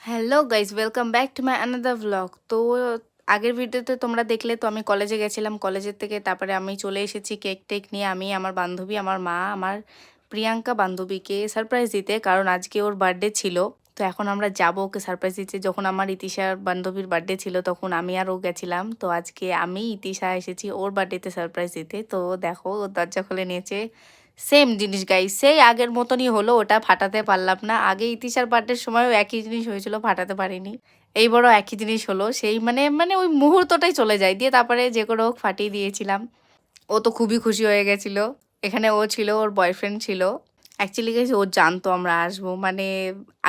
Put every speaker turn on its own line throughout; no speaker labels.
Hello guys, welcome back to my another vlog. তো আগের ভিডিওতে তোমরা দেখলে তো আমি কলেজে গেছিলাম। কলেজের থেকে তারপরে আমি চলে এসেছি কেক টেক নিয়ে। আমি, আমার বান্ধবী, আমার মা, আমার প্রিয়াঙ্কা বান্ধবীকে সারপ্রাইজ দিতে, কারণ আজকে ওর বার্থডে ছিল। তো এখন আমরা যাব ওকে সারপ্রাইজ দিতে। যখন আমার ইতিশার বান্ধবীর বার্থডে ছিল তখন আমি আর ও গেছিলাম। তো আজকে আমি ইতিশা এসেছি ওর বার্থডেতে সারপ্রাইজ দিতে। তো দেখো ও দরজা খুলে নিয়েছে। সেম জিনিস গাইস, সেই আগের মতনই হলো, ওটা ফাটাতে পারলাম না। আগে ইতিশার বার্থডের সময়ও একই জিনিস হয়েছিল, ফাটাতে পারিনি। এইবারও একই জিনিস হলো, সেই মানে ওই মুহূর্তটাই চলে যায়, দিয়ে তারপরে যে করে হোক ফাটিয়ে দিয়েছিলাম। ও তো খুবই খুশি হয়ে গেছিল। এখানে ও ছিল, ওর বয়ফ্রেন্ড ছিল। অ্যাকচুয়ালি গাইস ও জানতো আমরা আসবো, মানে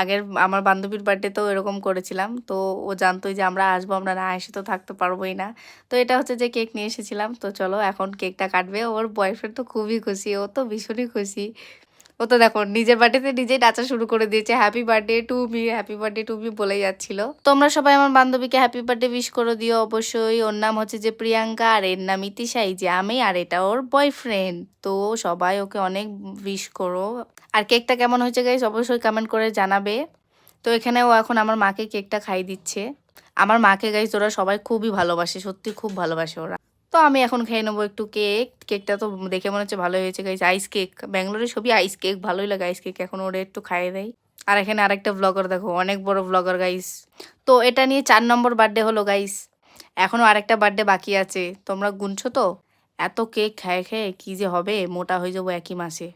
আগের আমার বান্ধবীর বার্থডেতেও এরকম করেছিলাম। তো ও জানতোই যে আমরা আসবো, আমরা না এসে তো থাকতে পারবোই না। তো এটা হচ্ছে যে কেক নিয়ে এসেছিলাম। তো চলো এখন কেকটা কাটবে। ওর বয়ফ্রেন্ড তো খুবই খুশি, ও তো ভীষণই খুশি। ও তো দেখো নিজের বার্থডেতে নিজেই নাচা শুরু করে দিয়েছে, happy birthday to me, happy birthday to me বলে যাচ্ছিল। তোমরা সবাই আমার বান্ধবীকে হ্যাপি বার্থডে উইশ করে দিও অবশ্যই। ওর নাম হচ্ছে যে প্রিয়াঙ্কা, আর এর নাম ইতিশা, এই যে আমি, আর এটা ওর বয়ফ্রেন্ড। তো সবাই ওকে অনেক উইশ করো। আর কেকটা কেমন হয়েছে গাইস অবশ্যই কমেন্ট করে জানাবে। তো এখানে ও এখন আমার মাকে কেকটা খাইয়ে দিচ্ছে। আমার মাকে গাইস ওরা সবাই খুবই ভালোবাসে, সত্যি খুব ভালোবাসে ওরা। তো আমি এখন খেয়ে নেবো একটু কেক। কেকটা তো দেখে মনে হচ্ছে ভালোই হয়েছে গাইস, আইস কেক। ব্যাঙ্গালোরের সবই আইস কেক, ভালোই লাগে আইস কেক। এখন ওরা একটু খাইয়ে দেয়। আর এখানে আরেকটা ব্লগার দেখো, অনেক বড় ব্লগার গাইস। তো এটা নিয়ে 4 নম্বর বার্থডে হলো গাইস। এখনো আরেকটা বার্থডে বাকি আছে, তোমরা গুনছো তো? এত কেক খেয়ে খেয়ে কি যে হবে, মোটা হয়ে যাবো একই মাসে।